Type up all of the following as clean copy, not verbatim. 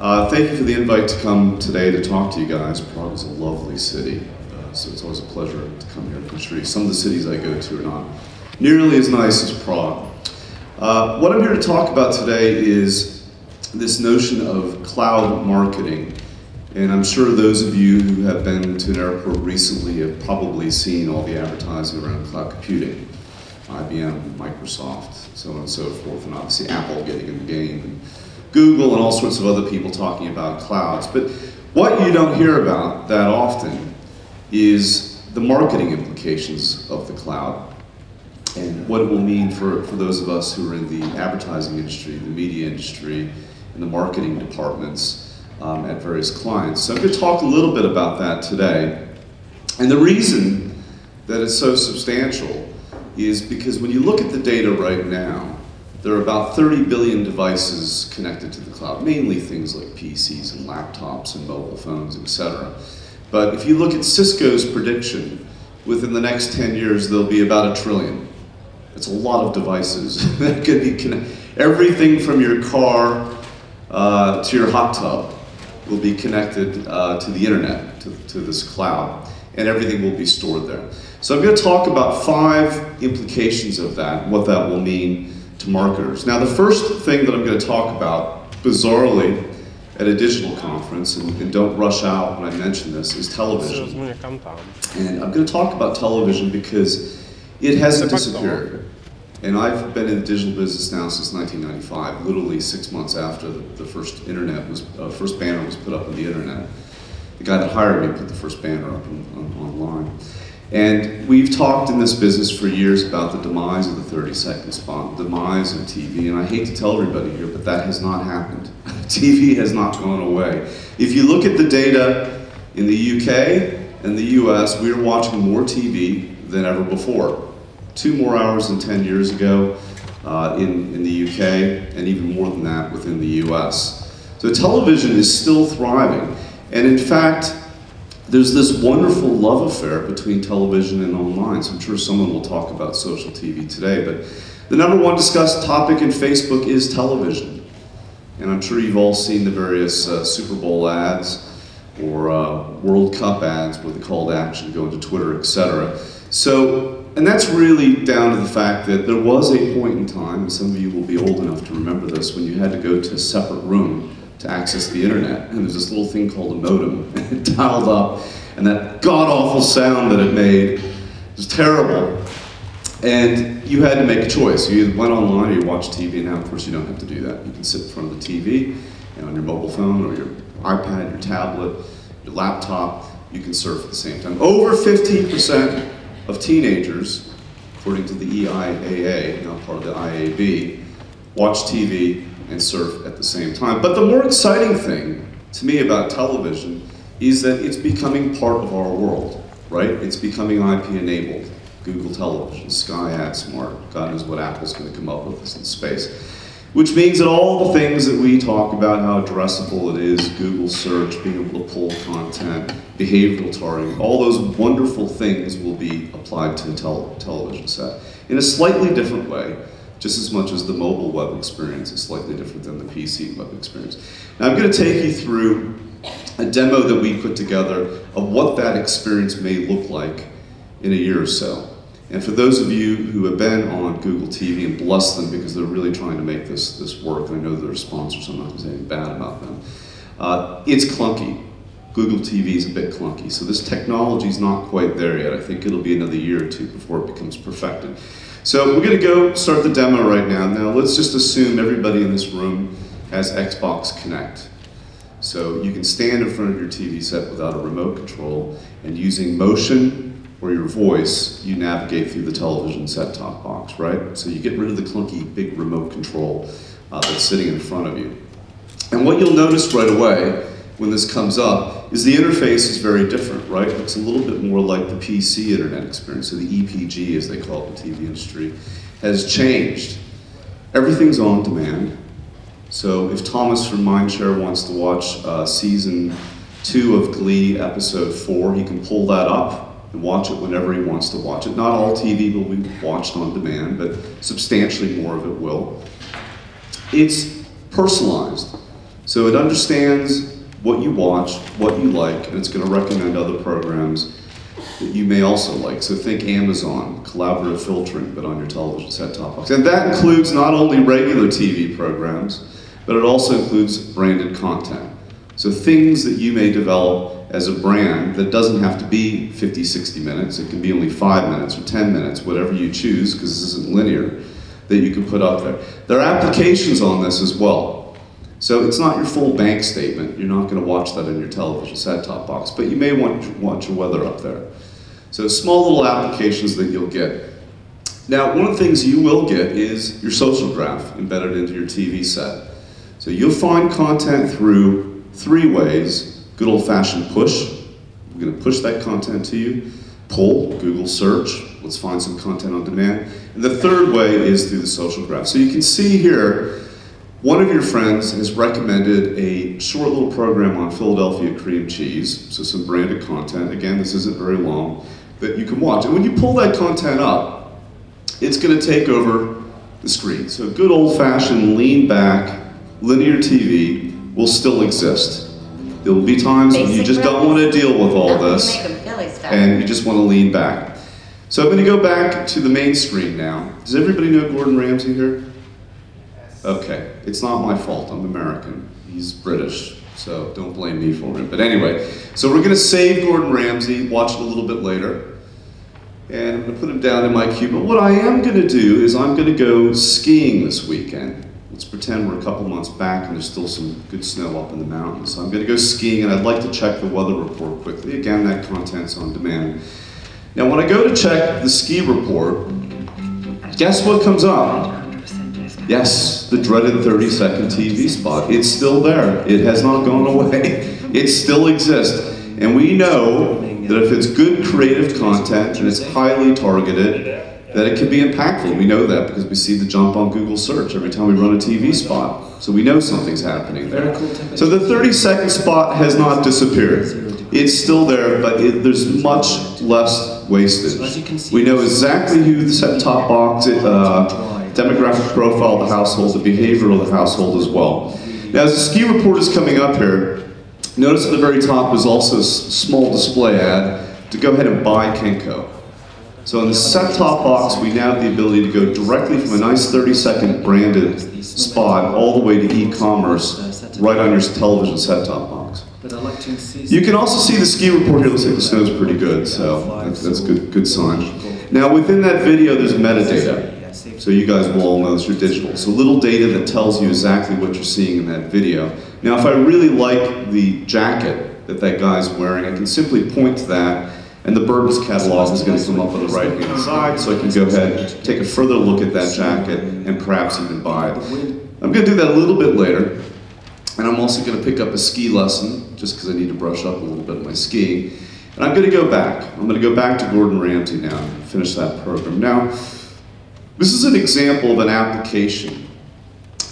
Thank you for the invite to come today to talk to you guys. Prague is a lovely city, so it's always a pleasure to come here. I'm sure some of the cities I go to are not nearly as nice as Prague. What I'm here to talk about today is this notion of cloud marketing. And I'm sure those of you who have been to an airport recently have probably seen all the advertising around cloud computing. IBM, Microsoft, so on and so forth, and obviously Apple getting in the game, and Google and all sorts of other people talking about clouds. But what you don't hear about that often is the marketing implications of the cloud and what it will mean for those of us who are in the advertising industry, the media industry, and the marketing departments at various clients. So I'm going to talk a little bit about that today. And the reason that it's so substantial is because when you look at the data right now, there are about 30 billion devices connected to the cloud, mainly things like PCs and laptops and mobile phones, etc. But if you look at Cisco's prediction, within the next 10 years, there'll be about 1 trillion. It's a lot of devices that could be connected. Everything from your car to your hot tub will be connected to the internet, to this cloud, and everything will be stored there. So I'm going to talk about 5 implications of that, what that will mean to marketers. Now, the first thing that I'm going to talk about, bizarrely, at a digital conference, and don't rush out when I mention this, is television. And I'm going to talk about television because it hasn't disappeared. And I've been in the digital business now since 1995, literally 6 months after the first internet was, first banner was put up on the internet. The guy that hired me put the first banner up online. And we've talked in this business for years about the demise of the 30-second spot, the demise of TV, and I hate to tell everybody here, but that has not happened. TV has not gone away. If you look at the data in the UK and the US, we are watching more TV than ever before. 2 more hours than 10 years ago in the UK, and even more than that within the US. So television is still thriving, and in fact, there's this wonderful love affair between television and online. So I'm sure someone will talk about social TV today, but the #1 discussed topic in Facebook is television. And I'm sure you've all seen the various Super Bowl ads or World Cup ads where the call to action go into Twitter, etc. So, and that's really down to the fact that there was a point in time, and some of you will be old enough to remember this, when you had to go to a separate room to access the internet, and there's this little thing called a modem, and it dialed up, and that god-awful sound that it made was terrible, and you had to make a choice. You either went online or you watched TV, and now of course you don't have to do that. You can sit in front of the TV, and on your mobile phone, or your iPad, your tablet, your laptop, you can surf at the same time. Over 15% of teenagers, according to the EIAA, now part of the IAB, watch TV and surf at the same time. But the more exciting thing to me about television is that it's becoming part of our world, right? It's becoming IP enabled. Google Television, Sky AdSmart, God knows what Apple's going to come up with this in space. Which means that all the things that we talk about, how addressable it is, Google search, being able to pull content, behavioral targeting, all those wonderful things will be applied to a television set in a slightly different way. Just as much as the mobile web experience is slightly different than the PC web experience. Now I'm going to take you through a demo that we put together of what that experience may look like in a year or so. And for those of you who have been on Google TV, and bless them because they're really trying to make this work, I know their sponsors, I'm not going to say anything bad about them. It's clunky. Google TV is a bit clunky, so this technology is not quite there yet. I think it'll be another year or 2 before it becomes perfected. So we're going to go start the demo right now. Now let's just assume everybody in this room has Xbox Connect. So you can stand in front of your TV set without a remote control, and using motion or your voice, you navigate through the television set-top box, right? So you get rid of the clunky big remote control that's sitting in front of you. And what you'll notice right away when this comes up is the interface is very different, right? It's a little bit more like the PC internet experience, so the EPG, as they call it in the TV industry, has changed. Everything's on demand. So if Thomas from Mindshare wants to watch season 2 of Glee, episode 4, he can pull that up and watch it whenever he wants to watch it. Not all TV will be watched on demand, but substantially more of it will. It's personalized. So it understands what you watch, what you like, and it's going to recommend other programs that you may also like. So think Amazon, collaborative filtering, but on your television set-top box. And that includes not only regular TV programs, but it also includes branded content. So things that you may develop as a brand that doesn't have to be 50, 60 minutes. It can be only 5 minutes or 10 minutes, whatever you choose, because this isn't linear, that you can put up there. There are applications on this as well. So it's not your full bank statement. You're not going to watch that on your television set-top box, but you may want your weather up there. So small little applications that you'll get. Now, one of the things you will get is your social graph embedded into your TV set. So you'll find content through 3 ways. Good old-fashioned push. I'm going to push that content to you. Pull, Google search. Let's find some content on demand. And the third way is through the social graph. So you can see here, one of your friends has recommended a short little program on Philadelphia cream cheese, so some branded content. Again, this isn't very long, that you can watch. And when you pull that content up, it's going to take over the screen. So good old-fashioned lean back linear TV will still exist. There will be times when you just don't want to deal with all this, and you just want to lean back. So I'm going to go back to the main screen now. Does everybody know Gordon Ramsay here? Okay, it's not my fault, I'm American. He's British, so don't blame me for him. But anyway, so we're gonna save Gordon Ramsay, watch it a little bit later. And I'm gonna put him down in my queue. But what I am gonna do is I'm gonna go skiing this weekend. Let's pretend we're a couple months back and there's still some good snow up in the mountains. So I'm gonna go skiing and I'd like to check the weather report quickly. Again, that content's on demand. Now when I go to check the ski report, guess what comes up? Yes, the dreaded 30-second TV spot. It's still there. It has not gone away. It still exists. And we know that if it's good creative content and it's highly targeted, that it can be impactful. We know that because we see the jump on Google search every time we run a TV spot. So we know something's happening there. So the 30-second spot has not disappeared. It's still there, but there's much less wastage. We know exactly who the set-top box, demographic profile of the household, the behavior of the household as well. Now, as the ski report is coming up here, notice at the very top is also a small display ad to go ahead and buy Kenko. So in the set-top box, we now have the ability to go directly from a nice 30-second branded spot all the way to e-commerce right on your television set-top box. You can also see the ski report here. Looks like the snow's pretty good, so that's good sign. Now, within that video, there's metadata. So you guys will all know this, you're digital. So little data that tells you exactly what you're seeing in that video. Now if I really like the jacket that guy's wearing, I can simply point to that and the Burton's catalog is going to come up on the right hand side, so I can go ahead and take a further look at that jacket and perhaps even buy it. I'm going to do that a little bit later, and I'm also going to pick up a ski lesson just because I need to brush up a little bit of my skiing. And I'm going to go back. I'm going to go back to Gordon Ramsay now and finish that program. Now, this is an example of an application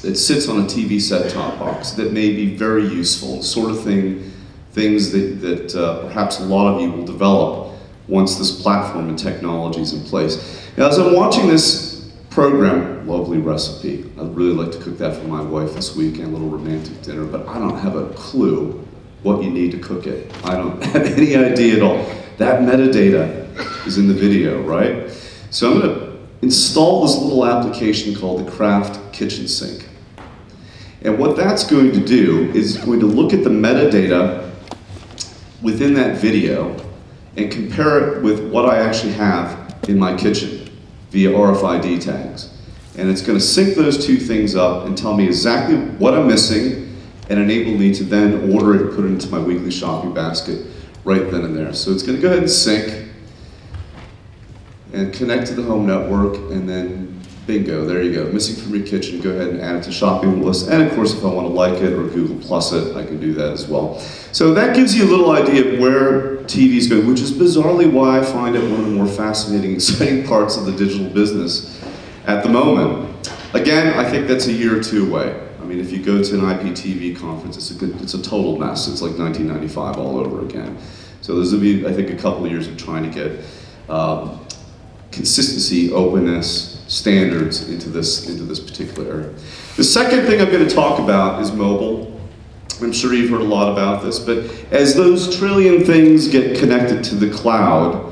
that sits on a TV set-top box that may be very useful, the sort of things that perhaps a lot of you will develop once this platform and technology is in place. Now, as I'm watching this program, lovely recipe. I'd really like to cook that for my wife this weekend, a little romantic dinner, but I don't have a clue what you need to cook it. I don't have any idea at all. That metadata is in the video, right? So I'm going to install this little application called the Craft Kitchen Sink. And what that's going to do is it's going to look at the metadata within that video and compare it with what I actually have in my kitchen via RFID tags. And it's going to sync those two things up and tell me exactly what I'm missing and enable me to then order it and put it into my weekly shopping basket right then and there. So it's going to go ahead and sync and connect to the home network, and then bingo, there you go. Missing from your kitchen, go ahead and add it to shopping list. And of course, if I want to like it or Google Plus it, I can do that as well. So that gives you a little idea of where TV is going, which is bizarrely why I find it one of the more fascinating, exciting parts of the digital business at the moment. Again, I think that's a year or two away. I mean, if you go to an IPTV conference, it's a total mess. It's like 1995 all over again. So there's going to be, I think, a couple of years of trying to get consistency, openness, standards into this particular area. The second thing I'm going to talk about is mobile I'm sure you've heard a lot about this, but as those trillion things get connected to the cloud,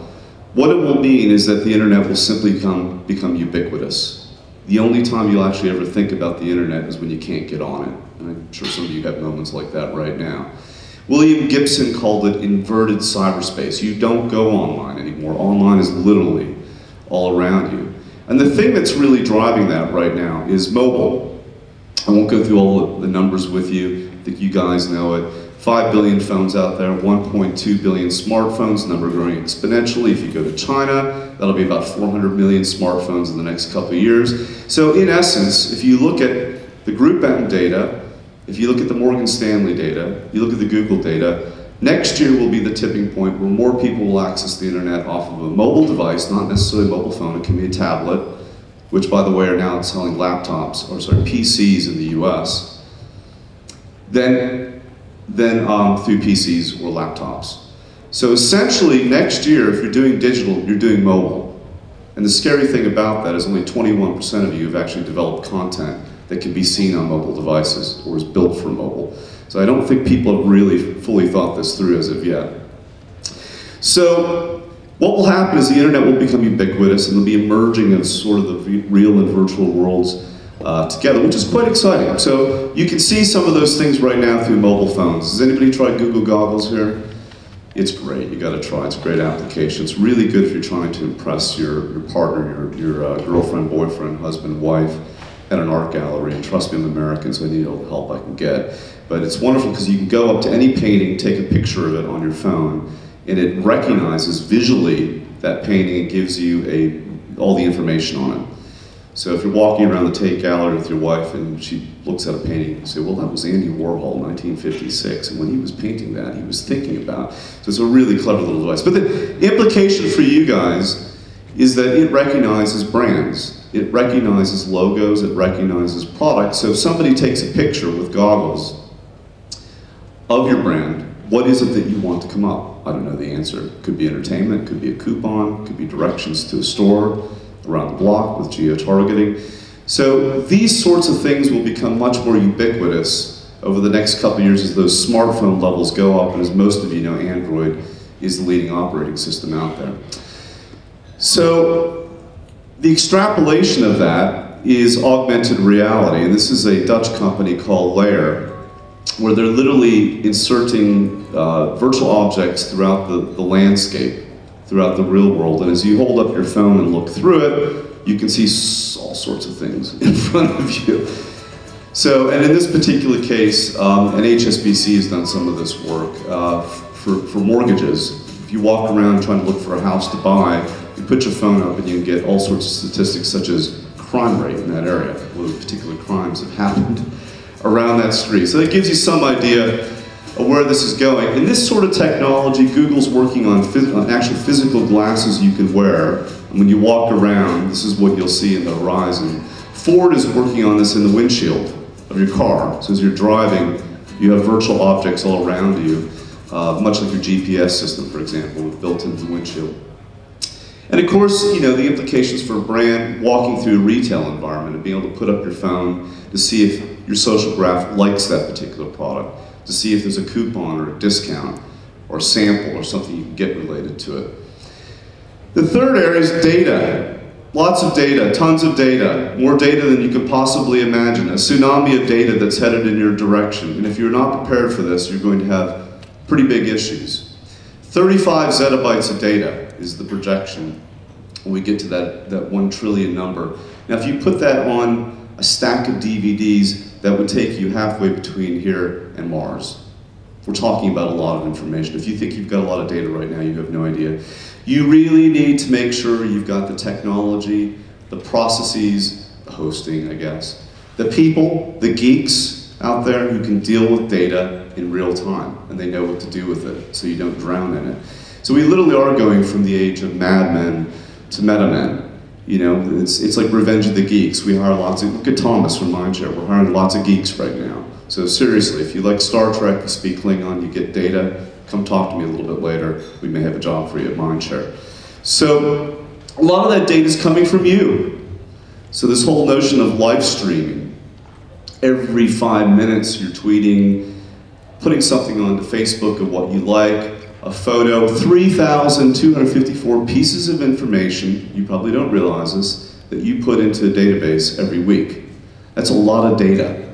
what it will mean is that the internet will simply become ubiquitous. The only time you'll actually ever think about the internet is when you can't get on it. And I'm sure some of you have moments like that right now. William Gibson called it inverted cyberspace. You don't go online anymore. Online is literally all around you. And the thing that's really driving that right now is mobile. I won't go through all of the numbers with you. I think you guys know it. 5 billion phones out there, 1.2 billion smartphones, number growing exponentially. If you go to China, that'll be about 400 million smartphones in the next couple of years. So in essence, if you look at the GroupM data, if you look at the Morgan Stanley data, you look at the Google data, next year will be the tipping point where more people will access the internet off of a mobile device, not necessarily a mobile phone, it can be a tablet, which by the way are now selling laptops, or sorry, PCs in the US, then through PCs or laptops. So essentially next year, if you're doing digital, you're doing mobile. And the scary thing about that is only 21% of you have actually developed content that can be seen on mobile devices or is built for mobile. So I don't think people have really fully thought this through as of yet. So what will happen is the internet will become ubiquitous and there'll be a merging of sort of the real and virtual worlds together, which is quite exciting. So you can see some of those things right now through mobile phones. Has anybody tried Google Goggles here? It's great, you gotta try, it's a great application. It's really good if you're trying to impress your partner, your girlfriend, boyfriend, husband, wife at an art gallery. And trust me, I'm American, so I need all the help I can get. But it's wonderful because you can go up to any painting, take a picture of it on your phone, and it recognizes visually that painting and gives you all the information on it. So if you're walking around the Tate Gallery with your wife and she looks at a painting, you say, well, that was Andy Warhol, 1956, and when he was painting that, he was thinking about. So it's a really clever little device. But the implication for you guys is that it recognizes brands. It recognizes logos, it recognizes products. So if somebody takes a picture with goggles of your brand, what is it that you want to come up? I don't know the answer. It could be entertainment, could be a coupon, could be directions to a store, around the block with geo-targeting. So these sorts of things will become much more ubiquitous over the next couple of years as those smartphone levels go up, and as most of you know, Android is the leading operating system out there. So the extrapolation of that is augmented reality, and this is a Dutch company called Layer, where they're literally inserting virtual objects throughout the landscape, throughout the real world. And as you hold up your phone and look through it, you can see all sorts of things in front of you. So, and in this particular case, and HSBC has done some of this work for mortgages. If you walk around trying to look for a house to buy, you put your phone up and you can get all sorts of statistics such as crime rate in that area, whether particular crimes have happened around that street. So it gives you some idea of where this is going. And this sort of technology, Google's working on actual physical glasses you can wear. And when you walk around, this is what you'll see in the horizon. Ford is working on this in the windshield of your car. So as you're driving, you have virtual objects all around you, much like your GPS system, for example, built into the windshield. And of course, you know, the implications for a brand walking through a retail environment and being able to put up your phone to see if your social graph likes that particular product, to see if there's a coupon or a discount or a sample or something you can get related to it. The third area is data. Lots of data, tons of data, more data than you could possibly imagine, a tsunami of data that's headed in your direction. And if you're not prepared for this, you're going to have pretty big issues. 35 zettabytes of data is the projection when we get to that 1 trillion number. Now if you put that on a stack of DVDs, that would take you halfway between here and Mars. We're talking about a lot of information. If you think you've got a lot of data right now, you have no idea. You really need to make sure you've got the technology, the processes, the hosting, I guess, the people, the geeks out there who can deal with data in real time, and they know what to do with it, so you don't drown in it. So we literally are going from the age of Mad Men to Meta Men. You know, it's like Revenge of the Geeks. We hire lots of, look at Thomas from Mindshare, we're hiring lots of geeks right now. So seriously, if you like Star Trek, you speak Klingon, you get data, come talk to me a little bit later. We may have a job for you at Mindshare. So a lot of that data is coming from you. So this whole notion of live streaming, every 5 minutes you're tweeting, putting something onto Facebook of what you like, a photo, 3,254 pieces of information, you probably don't realize this, that you put into a database every week. That's a lot of data.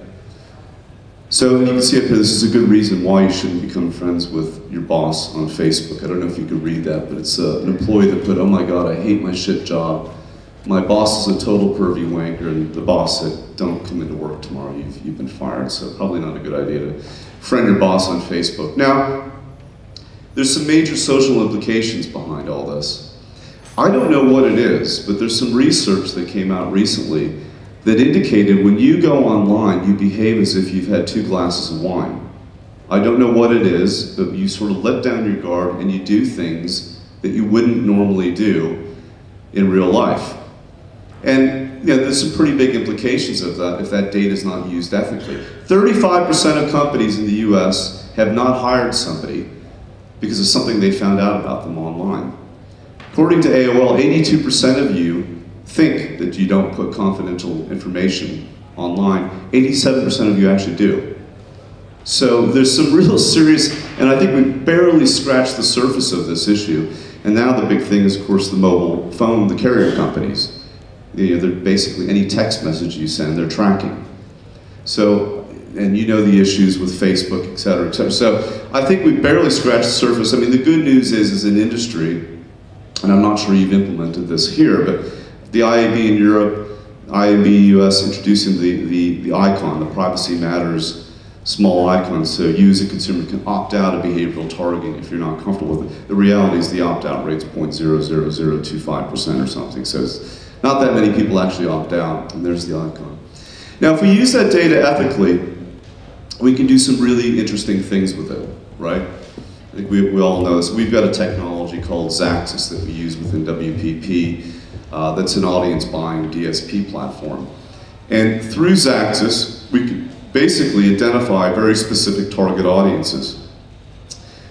So you can see up here, this is a good reason why you shouldn't become friends with your boss on Facebook. I don't know if you could read that, but it's an employee that put, oh my God, I hate my shit job. My boss is a total pervy wanker, and the boss said, don't come into work tomorrow, you've been fired. So probably not a good idea to friend your boss on Facebook. Now, there's some major social implications behind all this. I don't know what it is, but there's some research that came out recently that indicated when you go online, you behave as if you've had 2 glasses of wine. I don't know what it is, but you sort of let down your guard and you do things that you wouldn't normally do in real life. And there's some pretty big implications of that if that data is not used ethically. 35% of companies in the US have not hired somebody because of something they found out about them online. According to AOL, 82% of you think that you don't put confidential information online. 87% of you actually do. So there's some real serious, and I think we've barely scratched the surface of this issue. And now the big thing is, of course, the mobile phone, the carrier companies. They're basically any text message you send, they're tracking. So, and you know the issues with Facebook, et cetera, et cetera. So I think we've barely scratched the surface. I mean, the good news is, as an industry, and I'm not sure you've implemented this here, but the IAB in Europe, IAB US introducing the icon, the Privacy Matters small icon, so you as a consumer can opt out of behavioral targeting if you're not comfortable with it. The reality is the opt-out rate's 0.00025% or something, so it's not that many people actually opt out, and there's the icon. Now, if we use that data ethically, we can do some really interesting things with it, right? I think we all know this. We've got a technology called Xaxis that we use within WPP. That's an audience buying DSP platform. And through Xaxis, we can basically identify very specific target audiences.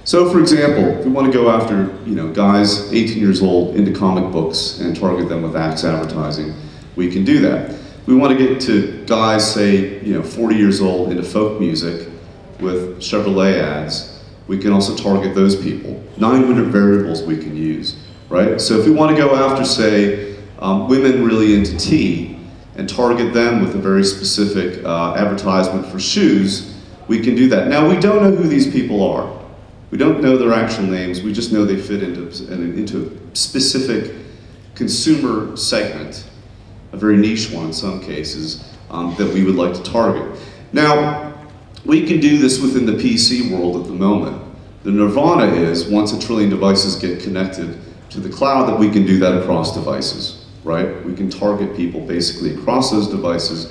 So for example, if we want to go after guys 18 years old into comic books and target them with Axe advertising, we can do that. We want to get to guys, say, 40 years old into folk music with Chevrolet ads, we can also target those people. 900 variables we can use, right? So if we want to go after, say, women really into tea and target them with a very specific advertisement for shoes, we can do that. Now, we don't know who these people are. We don't know their actual names. We just know they fit into a specific consumer segment, a very niche one in some cases, that we would like to target. Now, we can do this within the PC world at the moment. The nirvana is, once 1 trillion devices get connected to the cloud, that we can do that across devices, right? We can target people basically across those devices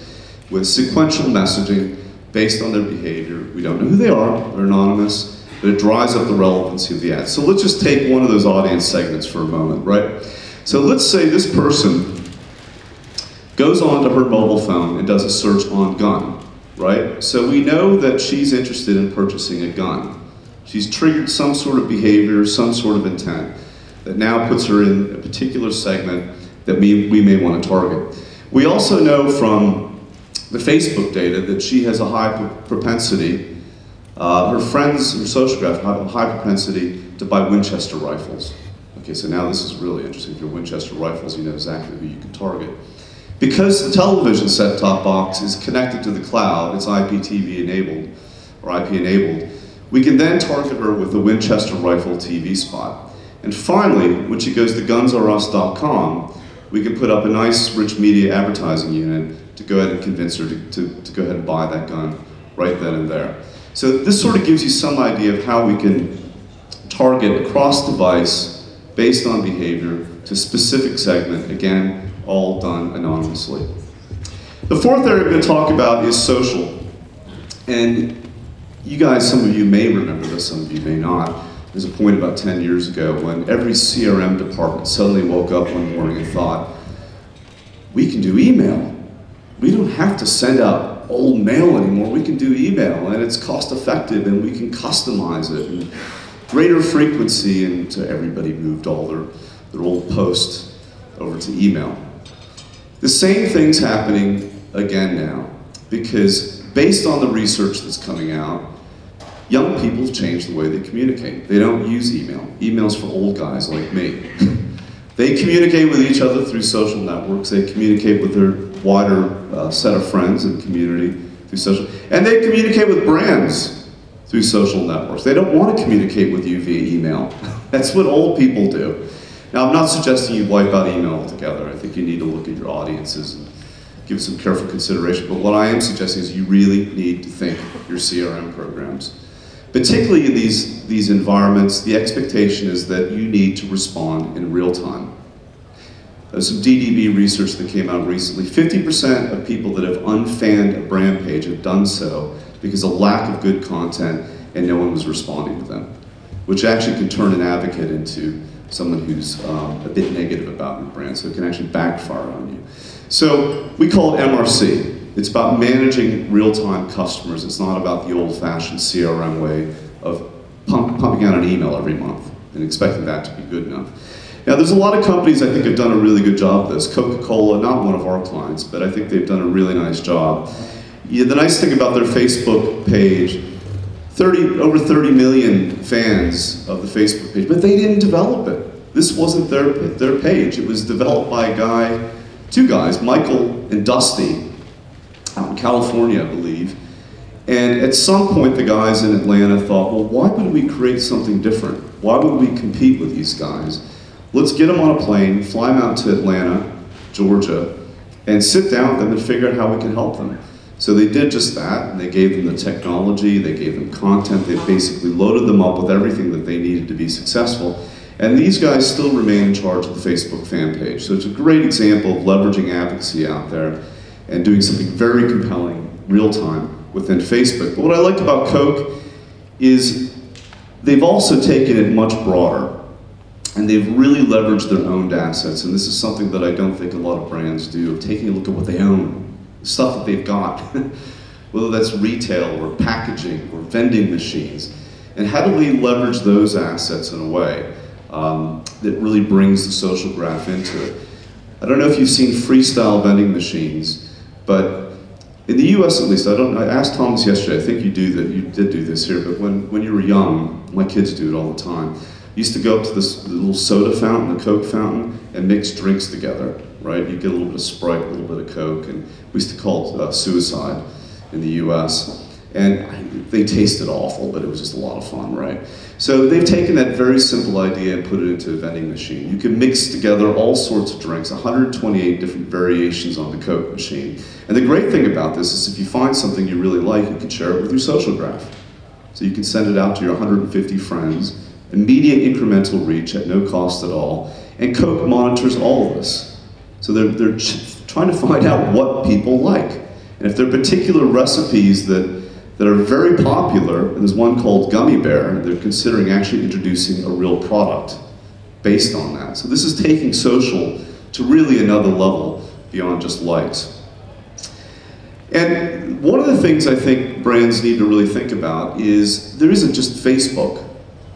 with sequential messaging based on their behavior. We don't know who they are, they're anonymous, but it drives up the relevancy of the ad. So let's just take one of those audience segments for a moment, right? So let's say this person goes onto her mobile phone and does a search on gun, right? So we know that she's interested in purchasing a gun. She's triggered some sort of behavior, some sort of intent that now puts her in a particular segment that we may want to target. We also know from the Facebook data that she has a high propensity, her friends, her social graph, have a high propensity to buy Winchester rifles. Okay, so now this is really interesting. If you're Winchester rifles, you know exactly who you can target. Because the television set-top box is connected to the cloud, it's IPTV enabled, or IP enabled, we can then target her with a Winchester rifle TV spot. And finally, when she goes to GunsRUs.com, we can put up a nice, rich media advertising unit to go ahead and convince her to go ahead and buy that gun right then and there. So this sort of gives you some idea of how we can target across device based on behavior to a specific segment, again, all done anonymously. The fourth area we're going to talk about is social. And you guys, some of you may remember this, some of you may not. There's a point about 10 years ago when every CRM department suddenly woke up one morning and thought, we can do email. We don't have to send out old mail anymore. We can do email, and it's cost effective, and we can customize it, and greater frequency, and so everybody moved all their old posts over to email. The same thing's happening again now, because based on the research that's coming out, young people have changed the way they communicate. They don't use email. Email's for old guys like me. They communicate with each other through social networks. They communicate with their wider set of friends and community through social, and they communicate with brands through social networks. They don't want to communicate with you via email. That's what old people do. Now, I'm not suggesting you wipe out email altogether. I think you need to look at your audiences and give some careful consideration. But what I am suggesting is you really need to think your CRM programs. Particularly in these environments, the expectation is that you need to respond in real time. There's some DDB research that came out recently. 50% of people that have unfanned a brand page have done so because of lack of good content and no one was responding to them, which actually can turn an advocate into someone who's a bit negative about your brand, so it can actually backfire on you. So we call it MRC. It's about managing real-time customers. It's not about the old-fashioned CRM way of pumping out an email every month and expecting that to be good enough. Now, there's a lot of companies I think have done a really good job of this. Coca-Cola, not one of our clients, but I think they've done a really nice job. Yeah, the nice thing about their Facebook page, over 30 million fans of the Facebook page, but they didn't develop it. This wasn't their page. It was developed by two guys, Michael and Dusty, out in California, I believe. And at some point, the guys in Atlanta thought, well, why would we create something different? Why would we compete with these guys? Let's get them on a plane, fly them out to Atlanta, Georgia, and sit down with them and figure out how we can help them. So they did just that, and they gave them the technology, they gave them content, they basically loaded them up with everything that they needed to be successful. And these guys still remain in charge of the Facebook fan page. So it's a great example of leveraging advocacy out there and doing something very compelling, real time, within Facebook. But what I liked about Coke is they've also taken it much broader, and they've really leveraged their owned assets. And this is something that I don't think a lot of brands do, of taking a look at what they own, stuff that they've got, whether that's retail or packaging or vending machines. And how do we leverage those assets in a way that really brings the social graph into it? I don't know if you've seen freestyle vending machines, but in the US at least, I asked Thomas yesterday, I think you did do this here, but when you were young, my kids do it all the time, you used to go up to this little soda fountain, the Coke fountain, and mix drinks together, right? You get a little bit of Sprite, a little bit of Coke, and we used to call it suicide in the US. And they tasted awful, but it was just a lot of fun, right? So they've taken that very simple idea and put it into a vending machine. You can mix together all sorts of drinks, 128 different variations on the Coke machine. And the great thing about this is if you find something you really like, you can share it with your social graph. So you can send it out to your 150 friends, immediate incremental reach at no cost at all, and Coke monitors all of this. So they're trying to find out what people like. And if there are particular recipes that are very popular, and there's one called Gummy Bear, and they're considering actually introducing a real product based on that. So this is taking social to really another level beyond just likes. And one of the things I think brands need to really think about is there isn't just Facebook,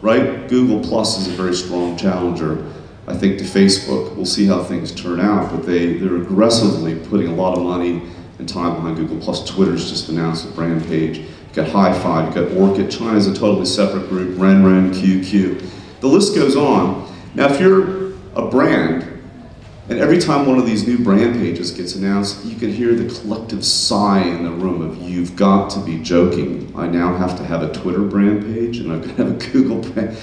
right? Google Plus is a very strong challenger, I think, to Facebook. We'll see how things turn out, but they're aggressively putting a lot of money and time behind Google Plus. Twitter's just announced a brand page. You've got Hi-Fi, you've got Orchid. China's a totally separate group, RenRen, QQ. The list goes on. Now, if you're a brand, and every time one of these new brand pages gets announced, you can hear the collective sigh in the room of, you've got to be joking. I now have to have a Twitter brand page, and I've got to have a Google brand,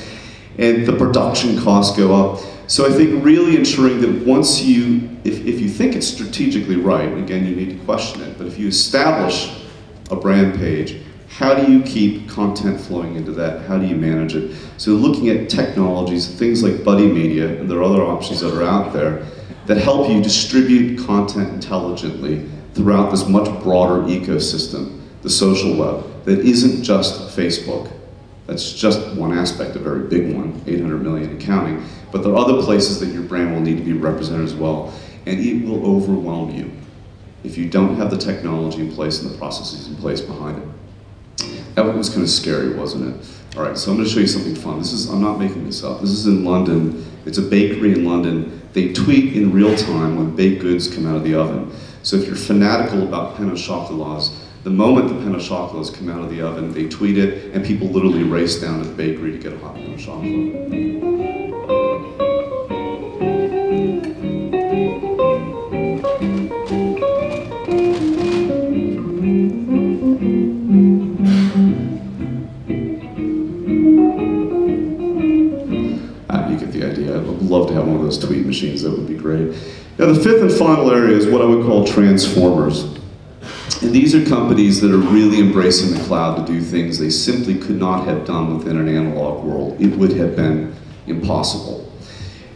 and the production costs go up. So I think really ensuring that once you, if you think it's strategically right, again, you need to question it, but if you establish a brand page, how do you keep content flowing into that? How do you manage it? So looking at technologies, things like Buddy Media, and there are other options that are out there that help you distribute content intelligently throughout this much broader ecosystem, the social web, that isn't just Facebook. That's just one aspect, a very big one, 800 million and counting. But there are other places that your brand will need to be represented as well. And it will overwhelm you if you don't have the technology in place and the processes in place behind it. That was kind of scary, wasn't it? All right, so I'm going to show you something fun. I'm not making this up. This is in London. It's a bakery in London. They tweet in real time when baked goods come out of the oven. So if you're fanatical about pain au chocolats, The moment the pain au chocolats come out of the oven, they tweet it, and people literally race down to the bakery to get a hot pain au chocolat. I'd love to have one of those tweet machines, that would be great. Now the fifth and final area is what I would call transformers. And these are companies that are really embracing the cloud to do things they simply could not have done within an analog world. It would have been impossible.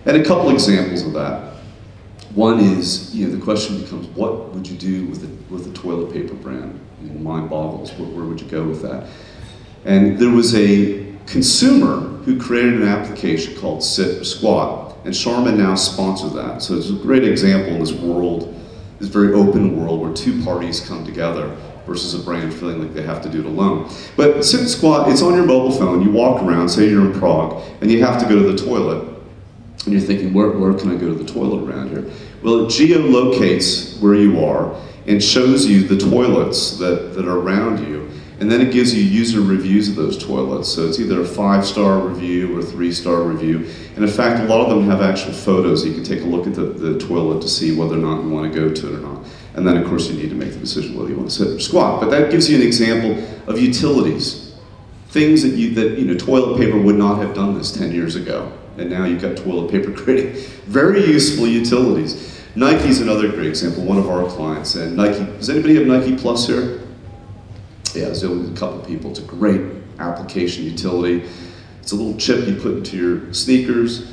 And a couple examples of that. One is, the question becomes, what would you do with a toilet paper brand? Mind boggles, where would you go with that? And there was a consumer who created an application called Sit or Squat, and Charmin now sponsors that. So it's a great example in this world, this very open world where two parties come together versus a brand feeling like they have to do it alone. But Sit and Squat, it's on your mobile phone, you walk around, say you're in Prague, and you have to go to the toilet, and you're thinking, where can I go to the toilet around here? Well, it geolocates where you are and shows you the toilets that are around you. And then it gives you user reviews of those toilets. So it's either a 5-star review or a 3-star review. And in fact, a lot of them have actual photos. You can take a look at the toilet to see whether or not you want to go to it or not. And then of course you need to make the decision whether you want to sit or squat. But that gives you an example of utilities. Things that toilet paper would not have done this 10 years ago. And now you've got toilet paper creating very useful utilities. Nike's another great example, one of our clients. And Nike, does anybody have Nike Plus here? Yeah, so a couple people. It's a great application utility. It's a little chip you put into your sneakers.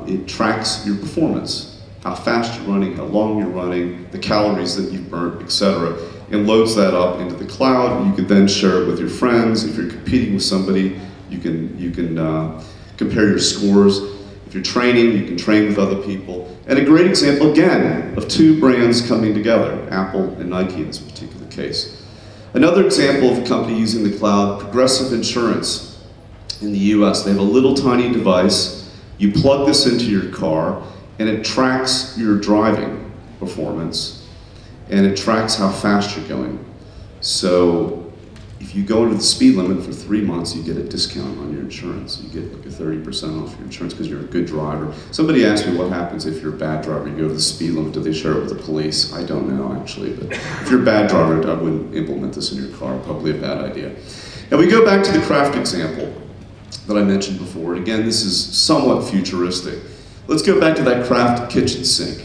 It tracks your performance, how fast you're running, how long you're running, the calories that you've burnt, etc., and loads that up into the cloud. You can then share it with your friends. If you're competing with somebody, you can compare your scores. If you're training, you can train with other people. And a great example, again, of two brands coming together, Apple and Nike in this particular case. Another example of a company using the cloud, Progressive Insurance in the US. They have a little tiny device. You plug this into your car, and it tracks your driving performance, and it tracks how fast you're going. So if you go into the speed limit for 3 months, you get a discount on your insurance. You get like a 30% off your insurance because you're a good driver. Somebody asked me what happens if you're a bad driver. You go to the speed limit, do they share it with the police? I don't know, actually, but if you're a bad driver, I wouldn't implement this in your car. Probably a bad idea. Now we go back to the craft example that I mentioned before. And again, this is somewhat futuristic. Let's go back to that craft kitchen sink.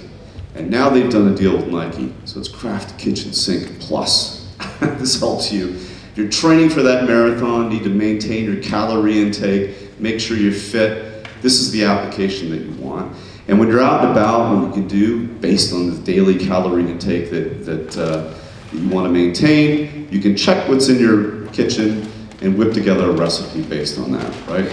And now they've done a deal with Nike. So it's Craft Kitchen Sink Plus. This helps you. If you're training for that marathon, need to maintain your calorie intake, make sure you're fit. This is the application that you want. And when you're out and about, what you can do, based on the daily calorie intake that you want to maintain, you can check what's in your kitchen and whip together a recipe based on that, right?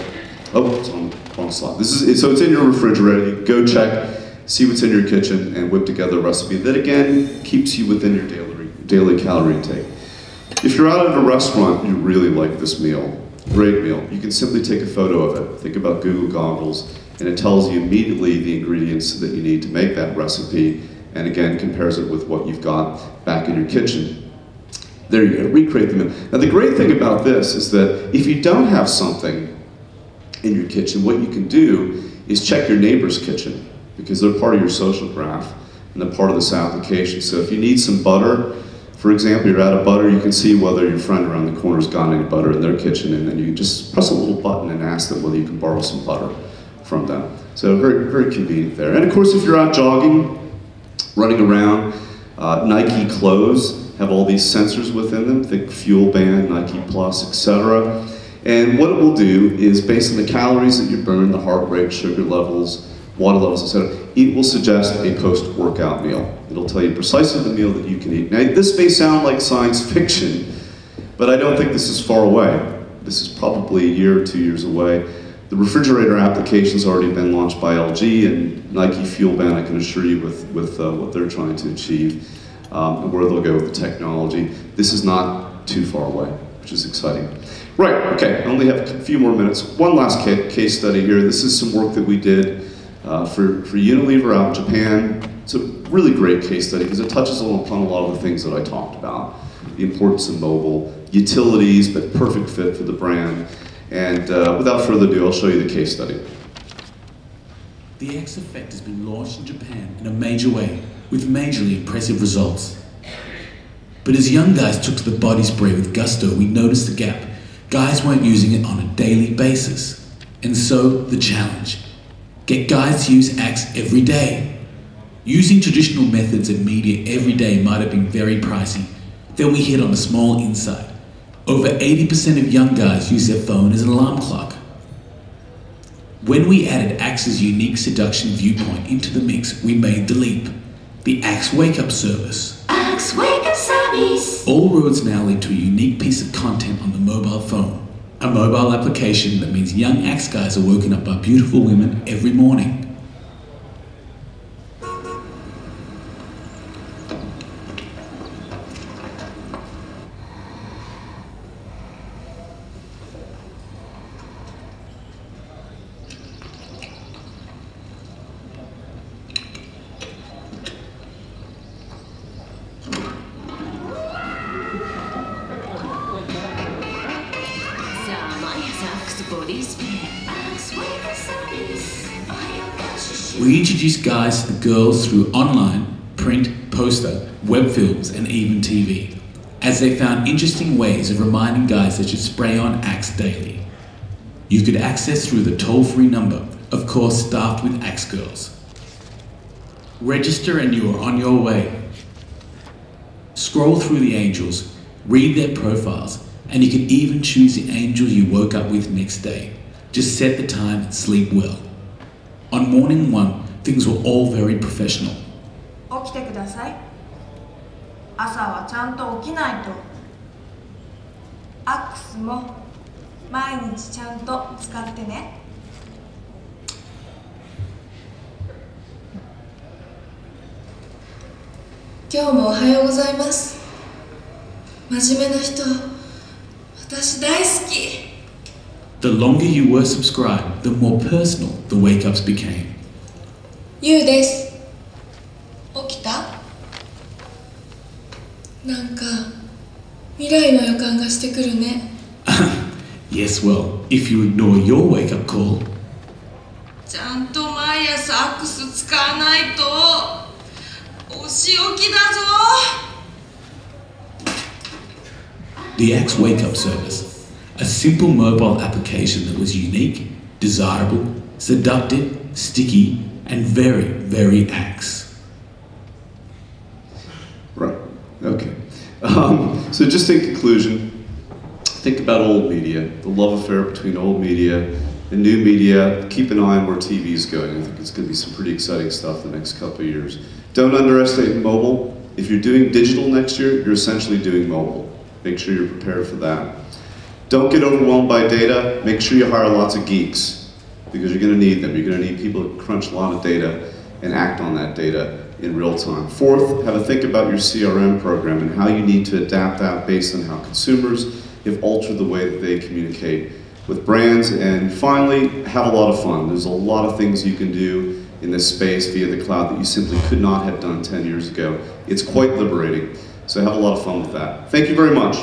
Oh, it's on the wrong slide. So it's in your refrigerator. You go check, see what's in your kitchen, and whip together a recipe that, again, keeps you within your daily calorie intake. If you're out at a restaurant, you really like this meal, great meal, you can simply take a photo of it. Think about Google Goggles, and it tells you immediately the ingredients that you need to make that recipe, and again, compares it with what you've got back in your kitchen. There you go, recreate the meal. Now the great thing about this is that if you don't have something in your kitchen, what you can do is check your neighbor's kitchen, because they're part of your social graph, and they're part of this application. So if you need some butter, for example, you're out of butter, you can see whether your friend around the corner's got any butter in their kitchen, and then you just press a little button and ask them whether you can borrow some butter from them. So very, very convenient there. And of course, if you're out jogging, running around, Nike clothes have all these sensors within them, think Fuel Band, Nike Plus, etc. And what it will do is, based on the calories that you burn, the heart rate, sugar levels, water levels, etc., it will suggest a post-workout meal. It'll tell you precisely the meal that you can eat. Now, this may sound like science fiction, but I don't think this is far away. This is probably a year or 2 years away. The refrigerator application's already been launched by LG, and Nike Fuel Band, I can assure you, with what they're trying to achieve, and where they'll go with the technology. This is not too far away, which is exciting. Right, okay, I only have a few more minutes. One last case study here. This is some work that we did for Unilever out in Japan. It's a really great case study because it touches upon a lot of the things that I talked about. the importance of mobile, utilities, but perfect fit for the brand. And without further ado, I'll show you the case study. The X Effect has been launched in Japan in a major way, with majorly impressive results. But as young guys took to the body spray with gusto, we noticed the gap. Guys weren't using it on a daily basis. And so, the challenge. Get guys to use Axe every day. Using traditional methods of media every day might have been very pricey. Then we hit on a small insight. Over 80% of young guys use their phone as an alarm clock. When we added Axe's unique seduction viewpoint into the mix, we made the leap. The Axe Wake Up Service. Axe Wake Up Service! All roads now lead to a unique piece of content on the mobile phone. A mobile application that means young Axe guys are woken up by beautiful women every morning. We introduce guys to the girls through online, print, poster, web films, and even TV, as they found interesting ways of reminding guys they should spray on Axe daily. You could access through the toll-free number, of course staffed with Axe girls. Register and you are on your way. Scroll through the angels, read their profiles, and you can even choose the angel you woke up with next day. Just set the time and sleep well. On morning one, things were all very professional. 起きてください。朝はちゃんと起きないと。アックスも毎日ちゃんと使ってね。今日もおはようございます。真面目な人、私大好き。The longer you were subscribed, the more personal the wake-ups became. ゆうです。起きた？なんか未来の予感がしてくるね。Yes, well, if you ignore your wake-up call. ちゃんと毎朝アックス使わないとお仕置きだぞ。The Axe Wake-Up Service. A simple mobile application that was unique, desirable, seductive, sticky, and very, very Axe. Right, okay. So just in conclusion, think about old media, the love affair between old media and new media. Keep an eye on where TV is going. I think it's going to be some pretty exciting stuff the next couple of years. Don't underestimate mobile. If you're doing digital next year, you're essentially doing mobile. Make sure you're prepared for that. Don't get overwhelmed by data. Make sure you hire lots of geeks, because you're going to need them. You're going to need people to crunch a lot of data and act on that data in real time. Fourth, have a think about your CRM program and how you need to adapt that based on how consumers have altered the way that they communicate with brands. And finally, have a lot of fun. There's a lot of things you can do in this space via the cloud that you simply could not have done 10 years ago. It's quite liberating. So have a lot of fun with that. Thank you very much.